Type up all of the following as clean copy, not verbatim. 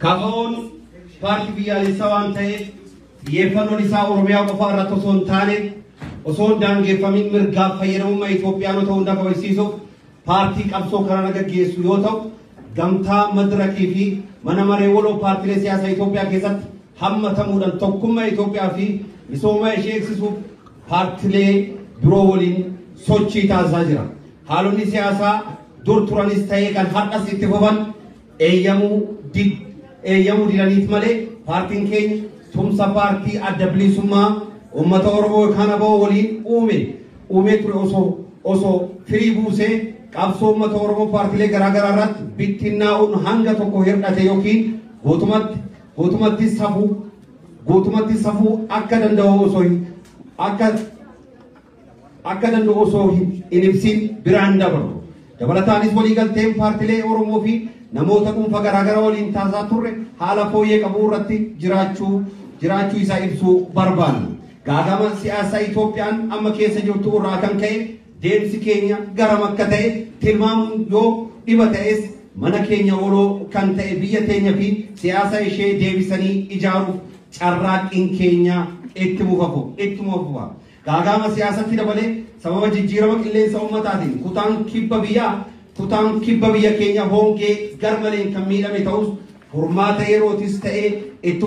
كافون بارتي بيالي سوان تاي يفنو نساء أورميا وفارة تصون تاني وصون دانجي فمين مرقاب فيرمو ما إثيوبيانو تون دا كويسيسو بارتي كابسو كراناga geessu yoo ta'u gamtaa madrakii fi mana maree waloo paartiilee siyaasaa Itoophiyaa keessatti hammatamuudhaan tokkummaa Itoophiyaa fi misooma ishee eegsisuuf paartiilee biroo waliin sochii taasisaa jira. Haalonni siyaasaa dur turanis ta'ee kan har'as itti fufan eeyyamuu didaniif malee paartiin keenya tumsa paartii adda bilisummaa uummata Oromoo kana ba'oo waliin uumee ture osoo firii buusee qabsoo uummata Oromoo paartiilee garaagaraa irratti bittinnaa'uun hanga tokko hir'ate yookiin guutumatti safuu akka danda'u osoo hin ibsin biraan dabalu. Dabalataanis waliigalteen paartiilee Oromoo fi namoota dhuunfaa garaagaraa waliin taasisaa turre haala fooyyee qabu irratti jiraachuu isaa ibsuu barbaanna. Gaagama siyaasaa Itoophiyaan amma keessa jirtu irraa kan ka'e deemsi keenya garam akka ta'e tilmaamuun yoo dhiba ta'es mana keenya waloo kan ta'e biyya teenya fi siyaasa ishee deebisanii ijaaruuf carraaqqiin keenya itti fufa. Gaagama siyaasatti dabalee sababa jijjiirama qilleensa ummataatiin kutaan kibba biyya keenya hongee garmaleen kan miidhame ta'us furmaata yerootis ta'ee itti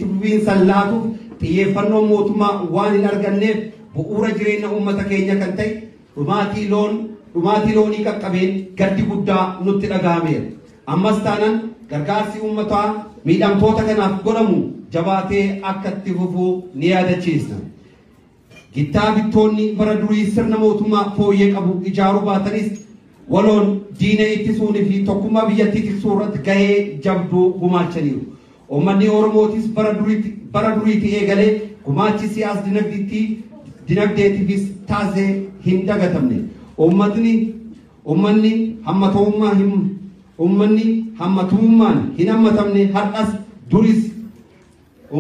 fufiinsan laatuuf xiyyeeffannoo mootummaa waan hin arganneef bu'uura jireenya uummata keenya kan ta'e dhumaatii loonii qaqqabeen gaddi guddaa nutti dhaga'ameera. Ammas taanaan gargaarsi uummataa miidhamtoota kanaaf godhamu jabaatee akka itti fufuu ni yaadachiisna. Gittaa bittoonni bara durii sirna mootummaa fooyyee qabu ijaaruu baatanis waloon diina ittisuunii fi tokkummaa biyyattii tiksuu irratti gahee jabduu gumaachaniiru. Uummanni Oromootis bara duriitti eegalee gumaachi siyaas dinagdeetiifis taasisee hin dagatamne. Uummanni hammatummaan hin hammatamne har'as duris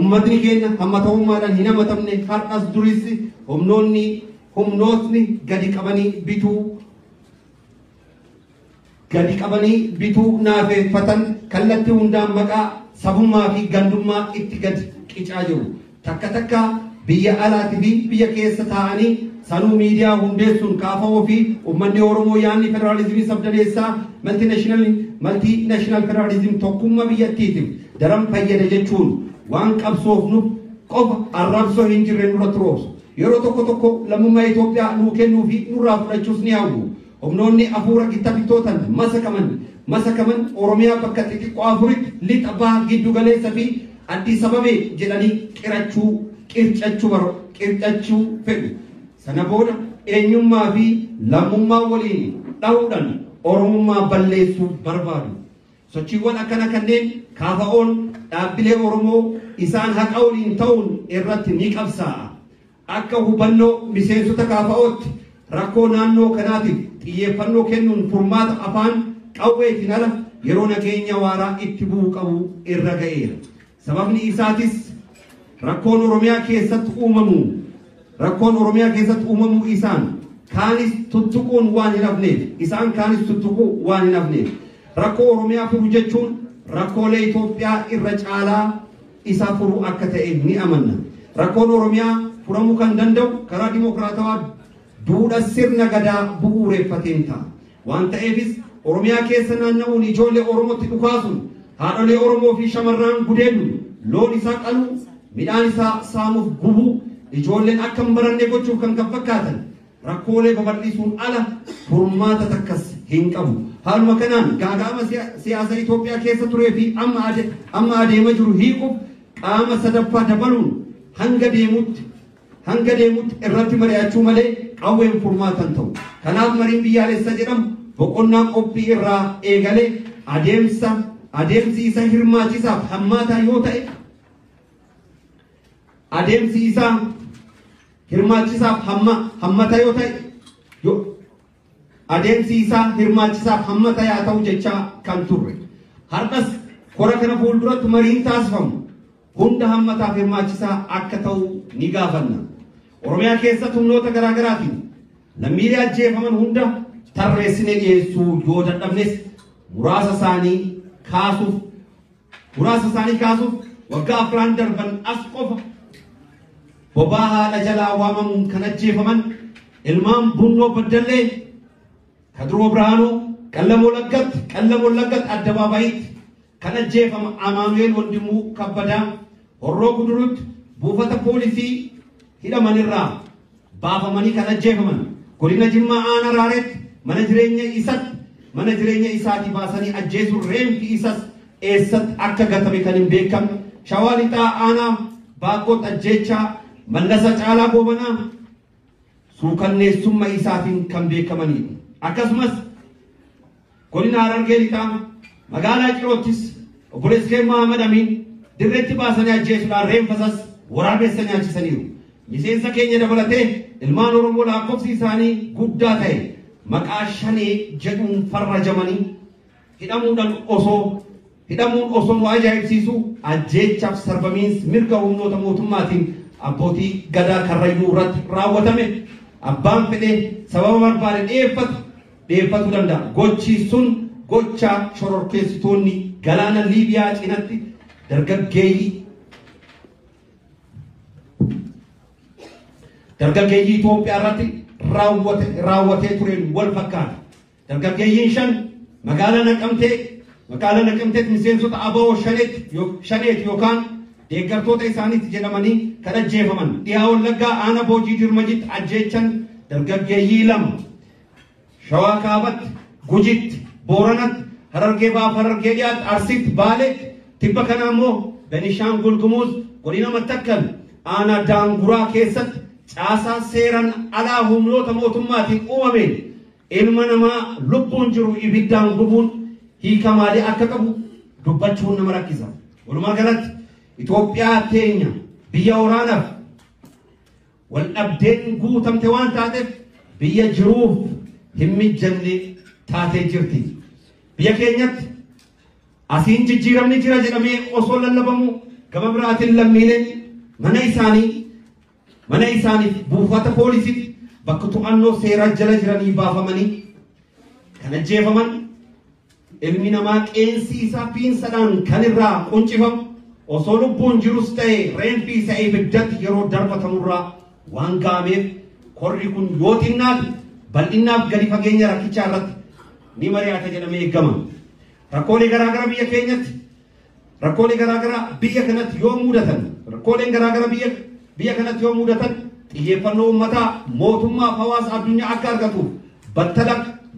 ummatni keenya hammatamummaadhaan hin hammatamne har'as duris humnootni gadi qabanii bituu naafeffatan kallattii hundaan maqaa sabummaa fi gandummaa itti gad qicaa jiru. Takka biyya alaatii fi biyya keessa taa'anii sanuu miidiyaa hundeessuun kaafamuu fi uummanni Oromoo yaadni federaalizimii sabdaneessaa maltiinaashinaal federaalizim tokkummaa biyyattiitiif daran fayyada jechuun waan qabsoofnuuf qofa arrabsoo hin jirre nurratti roobsu. Yeroo tokko lammummaa Itoophiyaa nuu kennuu fi nurraa fudhachuus ni hawwu. Humnoonni afuura gita bittootan masakaman Oromiyaa bakka xixiqqoo afuritti lixa baha giddu galeessa fi Addis Ababaa jedhanii qircachuu fedhu. Sana booda eenyummaa fi lammummaa waliin dhahuudhaan Oromummaa balleessuu barbaadu. Sochiiwwan akkana kanneen kaafa'oon dhaabbilee Oromoo isaan haqa waliin ta'uun irratti ni qabsaa'a. Akka hubannoo miseensota kaafa'ootti rakkoo naannoo kanaatiif xiyyeeffannoo kennuun furmaata afaan qawweetiin ala yeroo nageenya waaraa itti bu'uu qabu irra ga'eera. Sababni isaatis rakkoon Oromiyaa keessatti uumamuu isaan kaanis tuttuquun waan hin hafneef rakkoo Oromiyaa furu jechuun rakkoolee Itoophiyaa irra caalaa isa furu akka ta'e ni amanna. Rakkoon Oromiyaa furamuu kan danda'u karaa dimokiraatawaa duudha sirna gadaa bu'uureffateen ta'a. Waan ta'eefis Oromiyaa keessa naanna'uun ijoollee Oromootti dhukaasuun haadholee Oromoo fi shamarran gudeeduun loon isaa qaluu midhaan isaa saamuuf gubuu ijoolleen akka hin baranne gochuuf kan fakkaatan rakkoolee babal'isuun ala furmaata takkas hin qabu. Haaluma kanaan gaaga'ama siyaasa Itoophiyaa keessa turee fi amma adeema jiru hiikuuf qaama sadaffaa dabaluun hanga deemutti irratti mari'achuu malee qawween furmaatan ta'u. Kanaaf mariin biyyaalessa jedhamu boqonnaa qophii irraa eegalee adeemsi isa hirmaachisaaf hammaataa yoo ta'e ta'u jechaa kan turre. Har'as kora kana fuulduratti mariin taasifamu hunda hammataaf hirmaachisaa akka ta'u ni gaafanna. Oromiyaa keessatti humnoota garaagaraatiin lammiilee ajjeefaman hunda tarreessinee dhiyeessuu yoo dadhabnes muraasa isaanii kaasuuf waggaa afran darban as qofa bobaa haala jalaa waamamuun kan ajjeefaman ilmaan Bunnoo Baddallee Kadiroo Birhaanuu Qallamoo Laggat addabaabayitti kan ajjeefama Amaanu'eel Wandimuu Kabbadaa Horroo Gudurutti buufata poolisii hidhamanirraa baafamanii kan ajjeefaman godina Jimmaa Aanaa Raareetti mana jireenya isaatii baasanii ajjeesuun reemfi isas eessatti akka gatame kan hin beekamne Shawaa Lixaa Aanaa Baaqoo ajjeechaa Mallasa Caalaa Goobanaa suukanneessummaa isaatiin kan beekamanidha. Akkasumas godina Harargee Lixaa magaalaa Ciroottis obboleessi keenya Mahamad Amiin dirreetti baasanii ajjeesuudhaan reeffasas waraabessa nyaachisaniiru. Miseensa keenya dabalatee ilmaan Oromoo lakkoofsi isaanii guddaa ta'e maqaa Shanee jedhuun farrajamanii hidhamuun osoo nu ajaa'ibsiisu ajjeechaaf sarbamiinsi mirga humnoota mootummaatiin abbootii gadaa Karrayyuu irratti raawwatame abbaan fedhee sababa barbaade dhiyeeffachuu danda'a. Gochi sun gocha shororkeessitoonni galaana Liibiyaa cinatti dargaggeeyyii Itoophiyaa irratti raawwatee tureen wal fakkaata. Dargaggeeyyiin 5 magaalaa Naqamteetti miseensota ABO Shaneet yookaan deeggartoota isaaniitti jedhamanii kan ajjeefaman. Dhiyaa Wallaggaa Aanaa Boojii Dirmajitti ajjeechan dargaggeeyyii 2 Shawaa Kaabatti Gujitti Booranatti Harargee Baaf Harargee Dhiyaatti Arsiitti Baaleetti tibba kana immoo Benishaangul Gumuz godina Mattakkal Aanaa Daanguraa keessatti caasaa seeran alaa humnoota mootummaatiin uumameen ilma namaa lubbuun jiru ibiddaan gubuun hiika maalii akka qabu dubbachuun nama rakkisa. Walumaa galatti Itoophiyaa teenya biyya waraanaaf wal dhabdeen guutamte waan taateef biyya jiruuf hin mijanne taatee jirti. Biyya keenyatti asiin jijjiiramni jira jedhamee osoo lallabamu gama biraatiin lammiileen mana isaaniif buufata poolisiitti bakka to'annoo seeraa jala jiranii baafamanii kan ajjeefaman ilmi namaa qeensi isaa piinsadhaan kan irraa quncifamu osoo lubbuun jirus ta'e reemfi isa ibiddatti yeroo darbatamurraa waan gaameef korri kun yoo xinnaate bal'innaaf gadi fageenya rakkichaa irratti ni mari'ata jedhamee eegama. Rakkoolee garaagara biyya kanatti yoo mudatan xiyyeeffannoo uummataa mootummaa fi hawaasa addunyaa akka argatuuf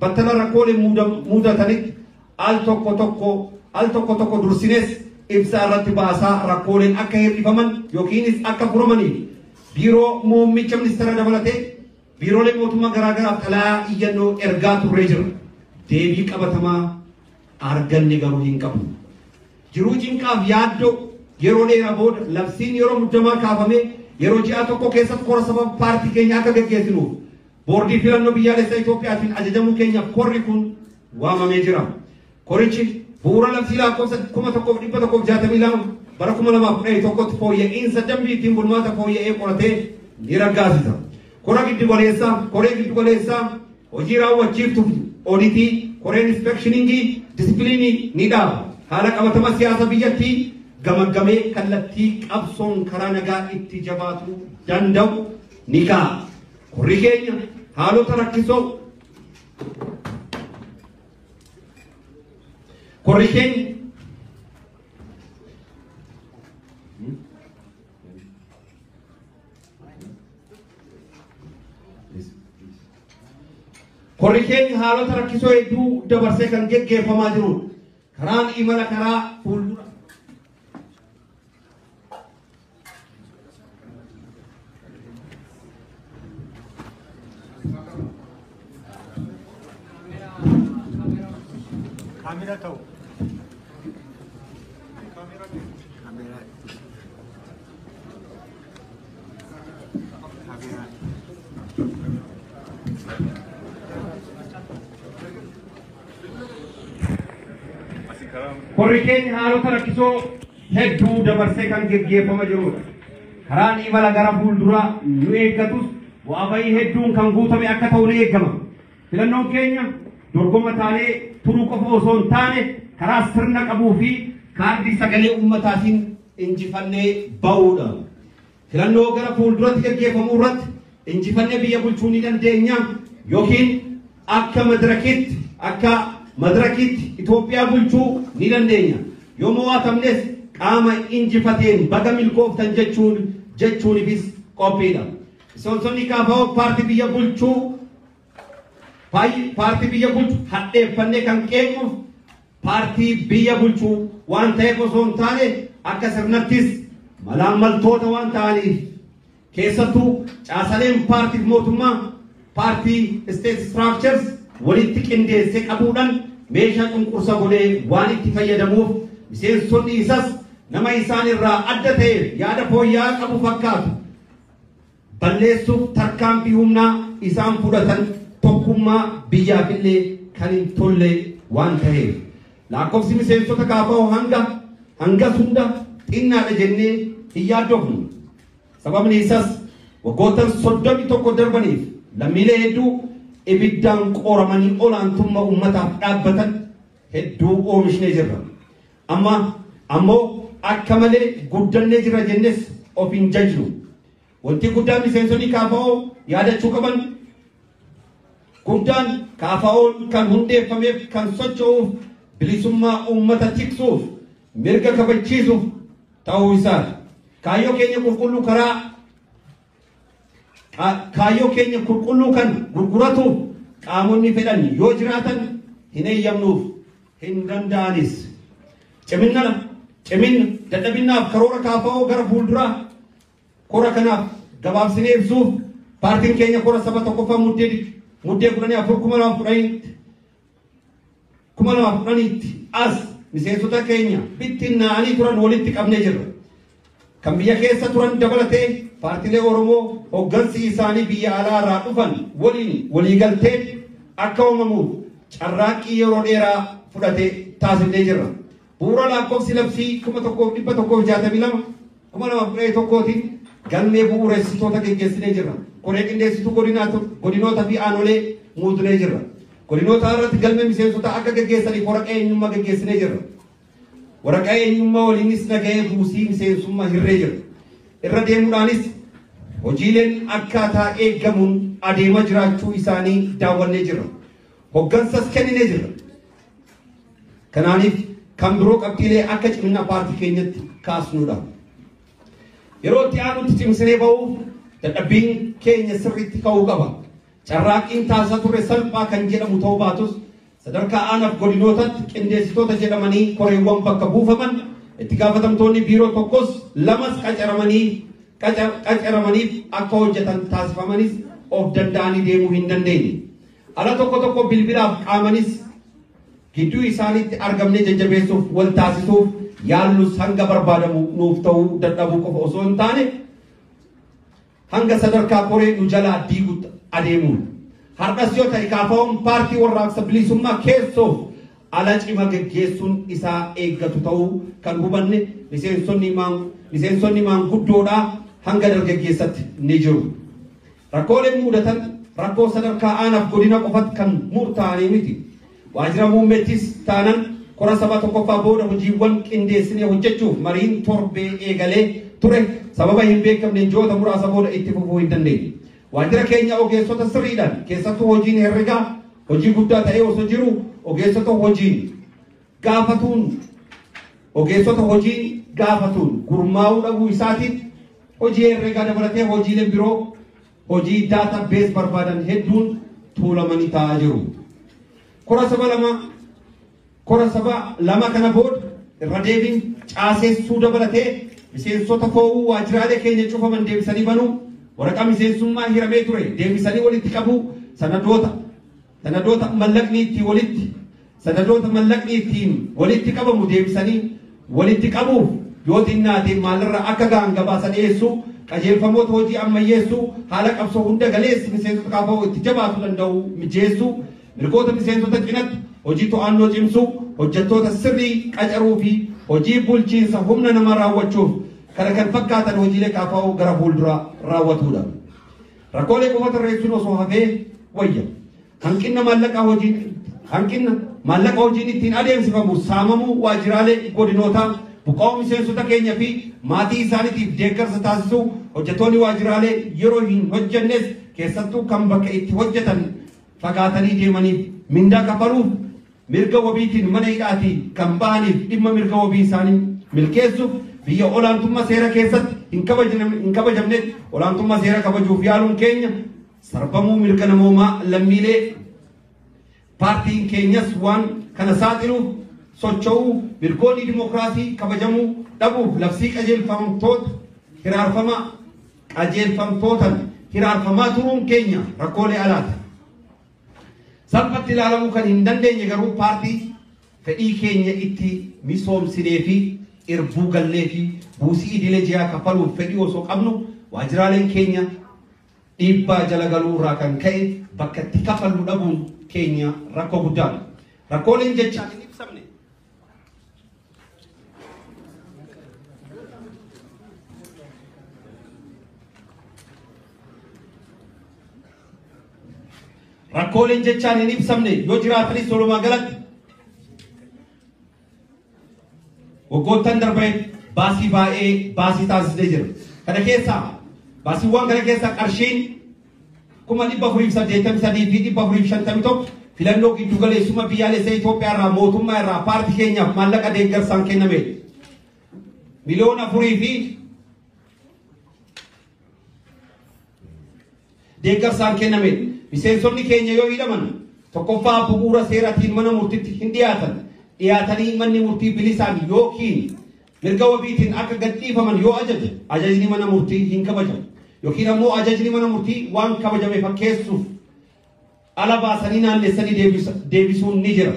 battala rakkoolee mudatanitti al tokko dursinees ibsaa irratti baasaa rakkooleen akka hir'ifaman yookiinis akka furamaniif biiroo muummicha ministeera dabalatee biiroolee mootummaa garaagaraaf xalayaa iyyannoo ergaa turree jira. Deebii qabatamaa arganne garuu hin qabnu. Jiruu cinqaaf yaaddoo yeroo dheeraa booda labsiin yeroo muddamaa kaafamee yeroo ji'a tokko keessatti kora sababa paartii keenya akka gaggeessinuuf boordii filannoo biyyaalessaa Itoophiyaatiin ajajamuu keenyaaf korri kun waamamee jira. Korichi bu'uura labsii lakkoofsa 1162 bara 2011tti fooyya'insa dambii ittiin bulmaata fooyya'ee qoratee ni raggaasisa. Koree giddugoleessaa hojii raawwachiiftuuf oditii koreen inspekshiningii disipiliinii ni dhaaba. Haala qabatama siyaasa biyyattii gamaggamee kallattii qabsoon karaa nagaa itti jabaatuu danda'u ni kaa'a. Korri keenya haalota rakkisoo korri keenya haalota rakkisoo hedduu dabarsee kan geggeeffamaa jirudha. Karaan imala karaa fuuldura Kamera tahu. Korri keenya haalota rakkisoo hedduu dabarsee kan geggeeffamaa jirudha. Karaan imala gara fuulduraa nu eeggatus bu'aa bahii hedduun kan guutame akka ta'u ni eegama. Filannoon keenya dorgoma taanee turuu qofa osoo hin taane karaa sirna qabuu fi kaardii sagalee ummataatiin injifannee ba'uudha. Filannoo gara fuulduratti gaggeeffamuu irratti injifannee biyya bulchuu ni dandeenya yookiin akka madirakitti Itoophiyaa bulchuu ni dandeenya. Yoo mo'atamnes qaama injifateen baga milkooftan jechuunifis qophiidha. Miseensonni KFO paartii biyya bulchuu hadheeffannee kan qeequuf paartii biyya bulchuu waan ta'eef osoo hin taane akka sirnattis malaammaltoota waan ta'aniif keessattuu caasaleen paartii mootummaa paartii state structures walitti qindeessee qabuudhaan meeshaa cunqursa godhee waan itti fayyadamuuf miseensonni isas nama isaan irraa adda ta'e yaada fooyya'aa qabu fakkaatu balleessuuf tarkaanfii humnaa isaan fudhatan tokkummaa biyyaaf illee kan hin tolle waan ta'eef lakkoofsi miseensota KFO hanga hunda xinnaadha jennee hin yaaddofnu. Sababni isas waggoota 31 darbaniif lammiilee hedduu ibiddaan qoramanii olaantummaa ummataaf dhaabbatan hedduu oomishnee jirra. Ammoo akka malee guddannee jira jennes of hin jajnu. Wanti guddaan miseensonni KFO yaadachuu qaban guddaan KFO kan hundeeffameef kan socho'uuf bilisummaa ummata tiksuuf mirga kabachiisuuf ta'uu isaati. Kaayyoo keenya qulqulluu kan gurguratuuf qaamonni fedhan yoo jiraatan hin eeyyamnuuf hin danda'anis. Ciminna dadhabinnaaf karoora KFO gara fuulduraa kora kanaaf gabaabsinee ibsuuf paartiin keenya kora saba tokkoffaa muddee 2010 as miseensota keenya bittinnaa'anii turan walitti qabnee jirra. Kan biyya keessa turan dabalatee paartiilee Oromoo hoggansi isaanii biyya alaa irraa dhufan waliigaltee akka uumamuuf carraaqqii yeroo dheeraa fudhatee taasifnee jirra. Bu'uura lakkoofsi labsii 1162 2011tiin galmee bu'uureessitoota geggeessinee jirra. Koree qindeessituu godinoota fi aanolee muudnee jirra. Godinoota irratti galmee miseensota akka geggeessaniif waraqaa eenyummaa geggeessinee jirra. Waraqaa eenyummaa waliinis nagahee buusii miseensummaa hirree jira. Irra deemuudhaanis hojiileen akkaataa eeggamuun adeemaa jiraachuu isaanii daawwannee jirra. Hoggansas kenninee jirra. Kanaaniif kan biroo qabxiilee akka cimina paartii keenyatti kaasnuudha. Yeroo itti aanutti cimsinee ba'uuf dadhabbiin keenya sirriitti ka'uu qaba. Carraaqqiin taasisaa turre salphaa kan jedhamu ta'uu baatus sadarkaa aanaaf godinootatti qindeessitoota jedhamanii koreewwan bakka buufaman itti gaafatamtoonni biiroo tokkos lamas qacaramaniif akka hojjetan taasifamanis of danda'anii deemuu hin dandeenye. Ala tokko bilbilaaf qaamanis gidduu isaaniitti argamnee jajjabeessuuf wal taasisuuf yaallus hanga barbaadamu nuuf ta'uu dadhabuu qofa osoo hin taane hanga sadarkaa koree nu jalaa diigutti adeemuun. Har'as yoo ta'e KFO'n paartii warraaqsa bilisummaa keessoof ala cima geggeessuun isaa eeggatu ta'uu kan hubanne miseensonni maanguddoodhaa hanga dargaggeessatti ni jiru. Rakkooleen mudatan rakkoo sadarkaa aanaaf godina qofatti kan murtaa'anii miti. Waajjira muummeettis taanan kora saba tokkoffaa booda hojiiwwan qindeessinee hojjechuuf mariin torbee eegalee ture sababa hin beekamne ji'oota muraasa booda itti fufuu hin dandeenye. Waajjira keenya ogeessota sirriidhaan keessattuu hojiin herregaa hojii guddaa ta'ee osoo jiru ogeessota hojii gaafatuun gurmaa'uu dhabuu isaatiin hojii herregaa dabalatee hojiileen biroo hojii daatabees barbaadan hedduun tuulamanii taa'aa jiru. Kora saba lama kana booda irra deebiin caaseessuu dabalatee miseensota fo'uu waajjiraalee keenya cufaman deebisanii banuu waraqaa miseensummaa hiramee ture deebisanii walitti qabuu sanadoota mallaqni ittiin walitti qabamu deebisanii walitti qabuuf yoo xinnaate maalirraa akka ga'an gabaasan dhiyeessuu qajeelfamoota hojii ammayyeessuu haala qabsoo hunda galeessi miseensota KFO itti jabaatu danda'u mijeessuu mirgoota miseensota cinatti hojii to'annoo cimsuu hojjettoota sirrii qacaruu fi hojii bulchiinsa humna nama raawwachuuf kana kan fakkaatan hojiilee KFO gara fuulduraa raawwatuudha. Rakkoolee qofa tarreessuun osoo hafee wayya. Hanqina maallaqa hojiin ittiin adeemsifamu saamamuu waajjiraalee godinootaa buqqa'uu miseensota keenya fi maatii isaaniitiif deeggarsa taasisuu hojjettoonni waajjiraalee yeroo hin hojjennes keessattuu kan bakka itti hojjetan fagaatanii deemaniif mindaa kafaluuf mirga wabiitiin mana hidhaatii kan bahaniif dhimma mirga wabii isaanii milkeessuuf biyya olaantummaa seera keessatti hin kabajamnetti olaantummaa seera kabajuuf yaaluun keenya sarbamuu mirga namoomaa lammiilee paartiin keenyas waan kana saaxiluuf socho'uu mirgoonni dimokiraasii kabajamuu dhabuuf labsii qajeelfamtootaan hiraarfamaa turuun keenya rakkoolee alaati. Salphatti ilaalamuu kan hin dandeenye garuu paartii fedhii keenya itti misoomsinee fi irbuu gallee fi buusii idilee ji'aa kafaluuf fedhii osoo qabnu waajjiraaleen keenya dhiibbaa jala galuu irraa kan ka'e bakka itti kafallu dhabuun keenya rakkoo guddaadha. Rakkooleen jechaan hin ibsamne. Rakkooleen jechaan hin ibsamne yoo jiraatanis walumaa galatti waggoottan darbee baasii taasisnee jira. Kana keessaa baasiiwwan kana keessaa qarshiin 483 fi 451 filannoo giddu galeessummaa biyyaalessaa Itoophiyaa irraa mootummaa irraa paartii keenyaaf maallaqa deeggarsaan kenname. Miliyoona 4 fi deeggarsaan kenname. Miseensonni keenya yoo hidhaman tokkoffaa bu'uura seeraatiin mana murtiitti hin dhiyaatanii manni murtii bilisaan yookiin mirga wabiitiin akka gadhiifaman yoo ajajni mana murtii hin kabajamu yookiin ammoo ajajni mana murtii waan kabajame fakkeessuuf ala baasanii naannessanii deebisuun ni jira.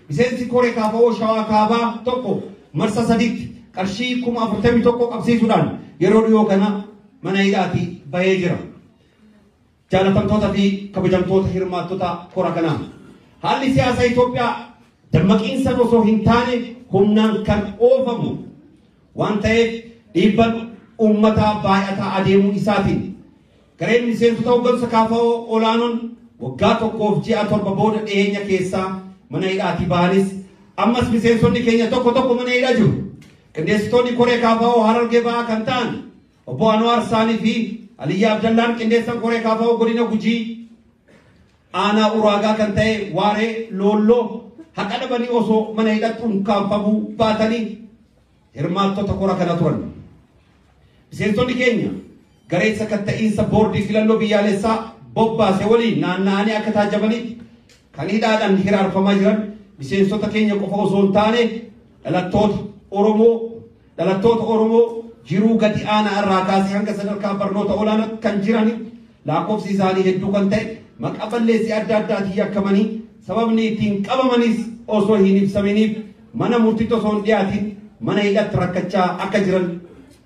Miseensi koree kaafa'oo shawaa kaabaa tokko marsa sadiitti qarshii 41,000 qabsiisuudhaan yeroo dhiyoo kana mana hidhaatii bahee jira. Jaalatamtoota fi kabajamtoota hirmaattota kora kanaa haalli siyaasa Itoophiyaa dammaqiinsa osoo hin taane humnaan kan oofamu waan ta'eef dhiibbaan uummataa baay'ataa adeemuu isaatiin gareen miseensota hoggansa kaafa'oo olaanoon waggaa tokkoof ji'a 7 booda dhiyeenya keessaa mana hidhaatii bahanis ammas miseensonni keenya tokko mana hidhaa jiru. Qindeessitoonni koree kaafa'oo Harargee ba'aa kan ta'an obbo Anwaar Saanii fi Aliyyaa Abdallaan qindeessan koree kaafa'oo godina Gujii aanaa uraagaa kan ta'e waaree loolloo haqa dhabanii osoo mana hidhaatti kaanfamuu baatanii hirmaattota kora kana turan. Miseensonni keenya garee sakatta'iinsa boordii filannoo biyyaalessaa bobbaase waliin naanna'anii akka taajabanitti kan hidhaadhaan hiraarfamaa jiran miseensota keenya qofa osoo hin taane dhalattoota Oromoo jiruu gadi aanaa irraa kaasee hanga sadarkaa barnoota olaanaa kan jiran lakkoofsi isaanii hedduu kan ta'e maqaa balleessii adda addaatiin yakkamanii sababni ittiin qabamanis osoo hin ibsaminiif mana murtiitti osoo hin dhiyaatin mana hidhatti rakkachaa akka jiran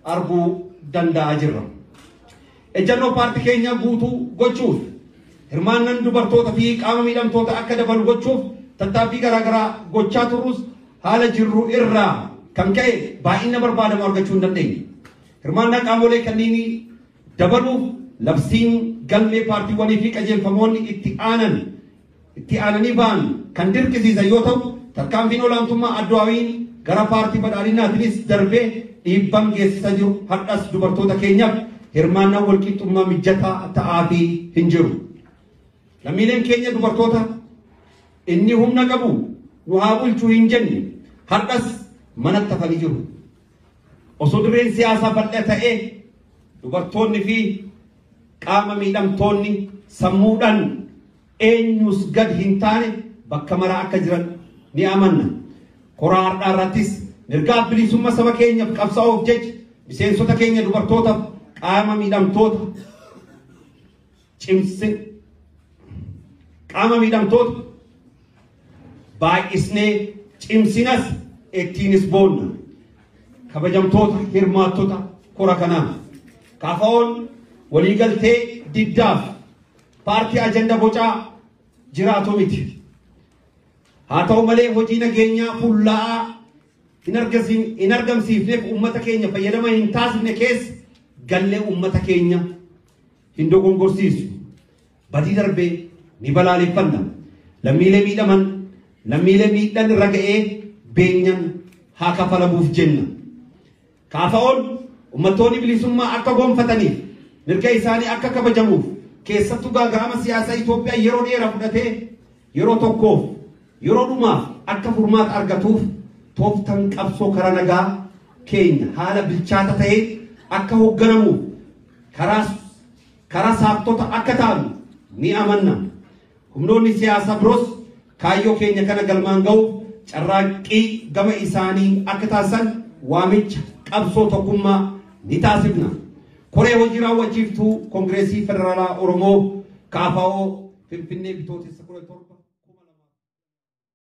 arguu danda'a jirra. Ejjannoo paartii keenya guutuu gochuuf hirmaannaan dubartoota fi qaama miidhamtoota akka dabalu gochuuf tattaaffii garaagaraa gochaa turrus haala jirru irraa kan ka'e baay'ina barbaadamu argachuu hin dandeenye. Hirmaannaa qaamolee kanneen dabaluuf labsiin galmee paartiiwwanii fi qajeelfamoonni itti aananii ba'an kan dirqisiisan yoo ta'u tarkaanfiin olaantummaa Adduwaawiin gara paartii badhaadhinaatiinis darbee dhiibbaan geessisaa jiru har'as dubartoota keenyaaf hirmaannaa walqixxummaa mijataa ta'aafii hin jiru. Lammiileen keenya dubartoota inni humna qabu nu haa bulchuu hin jenne har'as manatti hafanii jiru. Osoo dirreen siyaasaa bal'aa ta'ee dubartoonni fi qaama miidhamtoonni sammuudhaan eenyus gad hin taane bakka maraa akka jiran ni amanna. Koraa har'aa irrattis mirga bilisummaa saba keenyaaf qabsaa'uuf jecha miseensota keenya dubartootaaf qaama miidhamtoota baay'isnee cimsinas ittiinis boonna. Kabajamtoota hirmaattota kora kanaa KFO'n waliigaltee diddaaf paartii ajenda bocaa jiraatu miti. Haa ta'u malee hojii nageenyaa fuulla'aa hin argamsiifneef uummata keenya fayyadama hin taasifne keessa gallee uummata keenya hin dogongorsiisu. Badii darbee ni balaaleffanna. Lammiilee miidhaman lammiilee miidhaan irra ga'ee beenyan haa kafalamuuf jenna. Kaafa'oon uummattoonni bilisummaa akka gonfataniif mirga isaanii akka kabajamuuf keessattuu gaaga'ama siyaasaa Itoophiyaa yeroo dheeraa fudhatee yeroo tokkoof yeroo dhumaaf akka furmaata argatuuf tooftan qabsoo karaa nagaa keenya haala bilchaata ta'ee akka hoogganamuuf karaa saaftota akka taanu ni amanna. Humnoonni siyaasaa biroos kaayyoo keenya kana galmaan ga'uuf carraaqqii gama isaanii akka taasisan waamicha qabsoo tokkummaa ni taasifna. Koree hojii raawwachiiftuu Koongireesii Federaalaa Oromoo KFO Finfinnee Bitootessa 17